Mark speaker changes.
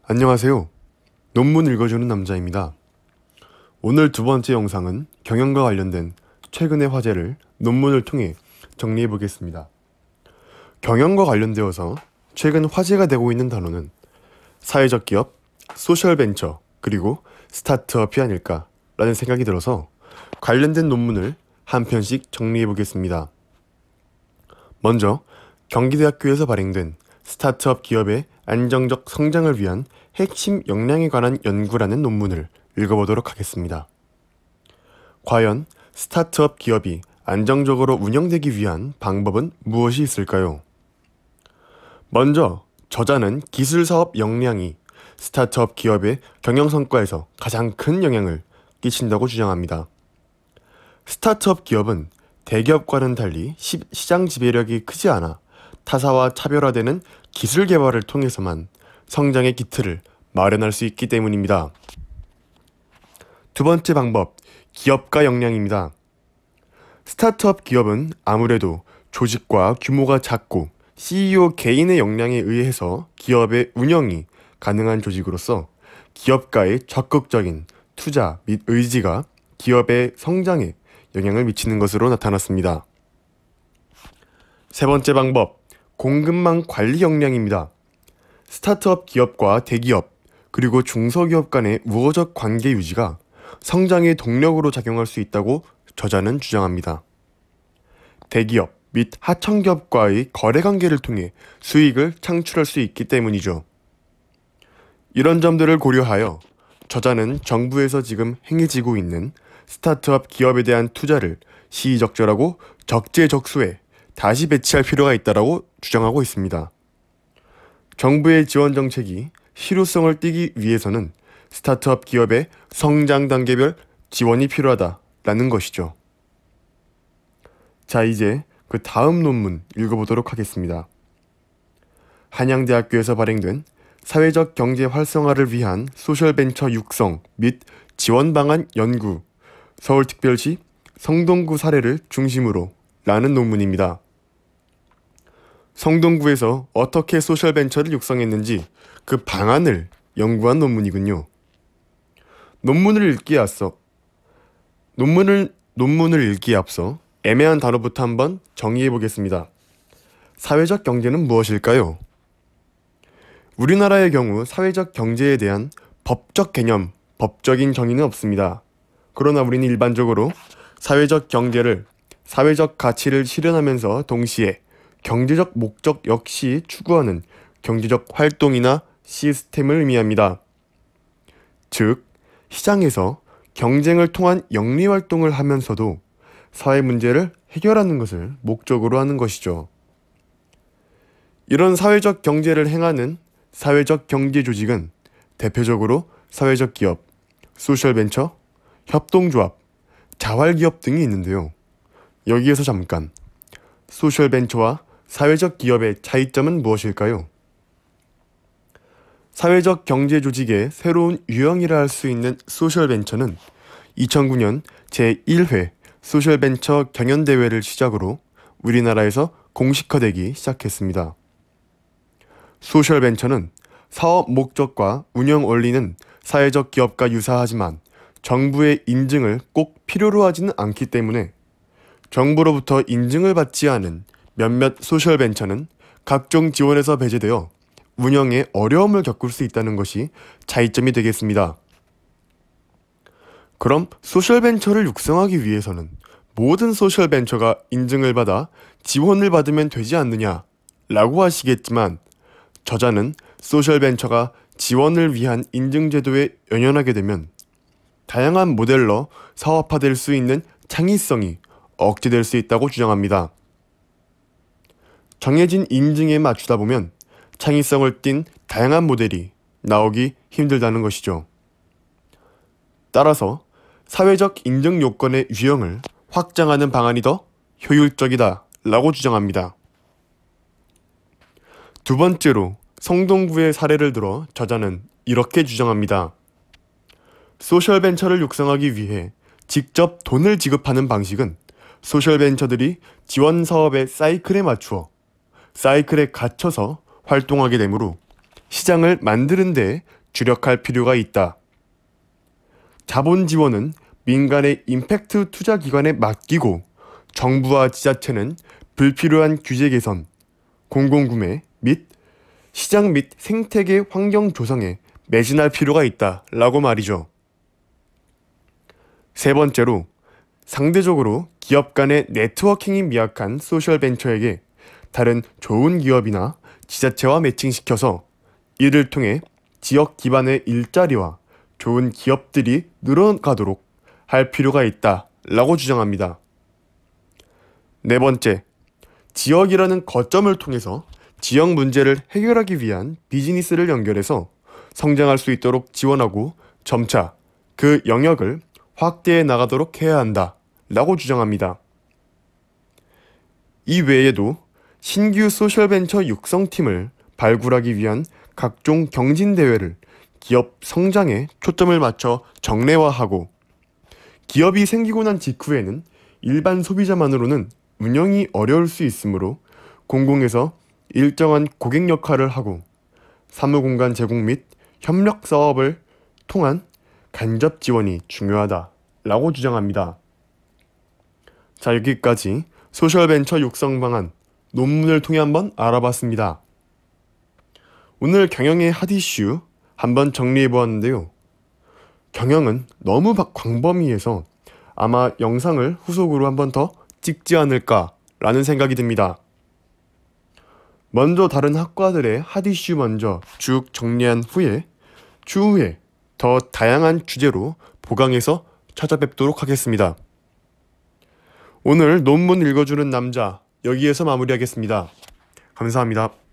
Speaker 1: 안녕하세요. 논문 읽어주는 남자입니다. 오늘 두 번째 영상은 경영과 관련된 최근의 화제를 논문을 통해 정리해 보겠습니다. 경영과 관련되어서 최근 화제가 되고 있는 단어는 사회적 기업, 소셜 벤처, 그리고 스타트업이 아닐까라는 생각이 들어서 관련된 논문을 한 편씩 정리해 보겠습니다. 먼저 경기대학교에서 발행된 스타트업 기업의 안정적 성장을 위한 핵심 역량에 관한 연구라는 논문을 읽어보도록 하겠습니다. 과연 스타트업 기업이 안정적으로 운영되기 위한 방법은 무엇이 있을까요? 먼저 저자는 기술사업 역량이 스타트업 기업의 경영 성과에서 가장 큰 영향을 끼친다고 주장합니다. 스타트업 기업은 대기업과는 달리 시장 지배력이 크지 않아 타사와 차별화되는 기술 개발을 통해서만 성장의 기틀을 마련할 수 있기 때문입니다. 두 번째 방법, 기업가 역량입니다. 스타트업 기업은 아무래도 조직과 규모가 작고 CEO 개인의 역량에 의해서 기업의 운영이 가능한 조직으로서 기업가의 적극적인 투자 및 의지가 기업의 성장에 영향을 미치는 것으로 나타났습니다. 세 번째 방법, 공급망 관리 역량입니다. 스타트업 기업과 대기업, 그리고 중소기업 간의 우호적 관계 유지가 성장의 동력으로 작용할 수 있다고 저자는 주장합니다. 대기업 및 하청기업과의 거래관계를 통해 수익을 창출할 수 있기 때문이죠. 이런 점들을 고려하여 저자는 정부에서 지금 행해지고 있는 스타트업 기업에 대한 투자를 시의적절하고 적재적소에 다시 배치할 필요가 있다고 주장하고 있습니다. 정부의 지원 정책이 실효성을 띠기 위해서는 스타트업 기업의 성장 단계별 지원이 필요하다라는 것이죠. 자, 이제 그 다음 논문 읽어보도록 하겠습니다. 한양대학교에서 발행된 사회적 경제 활성화를 위한 소셜벤처 육성 및 지원 방안 연구, 서울특별시 성동구 사례를 중심으로 라는 논문입니다. 성동구에서 어떻게 소셜벤처를 육성했는지 그 방안을 연구한 논문이군요. 논문을 읽기에 앞서 애매한 단어부터 한번 정의해 보겠습니다. 사회적 경제는 무엇일까요? 우리나라의 경우 사회적 경제에 대한 법적 개념, 법적인 정의는 없습니다. 그러나 우리는 일반적으로 사회적 경제를 사회적 가치를 실현하면서 동시에 경제적 목적 역시 추구하는 경제적 활동이나 시스템을 의미합니다. 즉, 시장에서 경쟁을 통한 영리 활동을 하면서도 사회 문제를 해결하는 것을 목적으로 하는 것이죠. 이런 사회적 경제를 행하는 사회적 경제 조직은 대표적으로 사회적 기업, 소셜벤처, 협동조합, 자활기업 등이 있는데요. 여기에서 잠깐, 소셜벤처와 사회적 기업의 차이점은 무엇일까요? 사회적 경제 조직의 새로운 유형이라 할 수 있는 소셜벤처는 2009년 제1회 소셜벤처 경연대회를 시작으로 우리나라에서 공식화되기 시작했습니다. 소셜벤처는 사업 목적과 운영 원리는 사회적 기업과 유사하지만 정부의 인증을 꼭 필요로 하지는 않기 때문에 정부로부터 인증을 받지 않은 몇몇 소셜벤처는 각종 지원에서 배제되어 운영에 어려움을 겪을 수 있다는 것이 차이점이 되겠습니다. 그럼 소셜벤처를 육성하기 위해서는 모든 소셜벤처가 인증을 받아 지원을 받으면 되지 않느냐 라고 하시겠지만 저자는 소셜벤처가 지원을 위한 인증제도에 연연하게 되면 다양한 모델로 사업화될 수 있는 창의성이 억제될 수 있다고 주장합니다. 정해진 인증에 맞추다 보면 창의성을 띤 다양한 모델이 나오기 힘들다는 것이죠. 따라서 사회적 인증 요건의 유형을 확장하는 방안이 더 효율적이다 라고 주장합니다. 두 번째로 성동구의 사례를 들어 저자는 이렇게 주장합니다. 소셜벤처를 육성하기 위해 직접 돈을 지급하는 방식은 소셜벤처들이 지원 사업의 사이클에 맞추어 사이클에 갇혀서 활동하게 되므로 시장을 만드는 데 주력할 필요가 있다. 자본 지원은 민간의 임팩트 투자 기관에 맡기고 정부와 지자체는 불필요한 규제 개선, 공공구매 및 시장 및 생태계 환경 조성에 매진할 필요가 있다 라고 말이죠. 세 번째로, 상대적으로 기업 간의 네트워킹이 미약한 소셜벤처에게 다른 좋은 기업이나 지자체와 매칭시켜서 이를 통해 지역 기반의 일자리와 좋은 기업들이 늘어가도록 할 필요가 있다 라고 주장합니다. 네 번째, 지역이라는 거점을 통해서 지역 문제를 해결하기 위한 비즈니스를 연결해서 성장할 수 있도록 지원하고 점차 그 영역을 확대해 나가도록 해야 한다 라고 주장합니다. 이 외에도 신규 소셜벤처 육성팀을 발굴하기 위한 각종 경진대회를 기업 성장에 초점을 맞춰 정례화하고, 기업이 생기고 난 직후에는 일반 소비자만으로는 운영이 어려울 수 있으므로 공공에서 일정한 고객 역할을 하고 사무공간 제공 및 협력 사업을 통한 간접 지원이 중요하다 라고 주장합니다. 자, 여기까지 소셜벤처 육성 방안 논문을 통해 한번 알아봤습니다. 오늘 경영의 핫 이슈 한번 정리해보았는데요. 경영은 너무 광범위해서 아마 영상을 후속으로 한번 더 찍지 않을까 라는 생각이 듭니다. 먼저 다른 학과들의 핫 이슈 먼저 쭉 정리한 후에 추후에 더 다양한 주제로 보강해서 찾아뵙도록 하겠습니다. 오늘 논문 읽어주는 남자 여기에서 마무리하겠습니다. 감사합니다.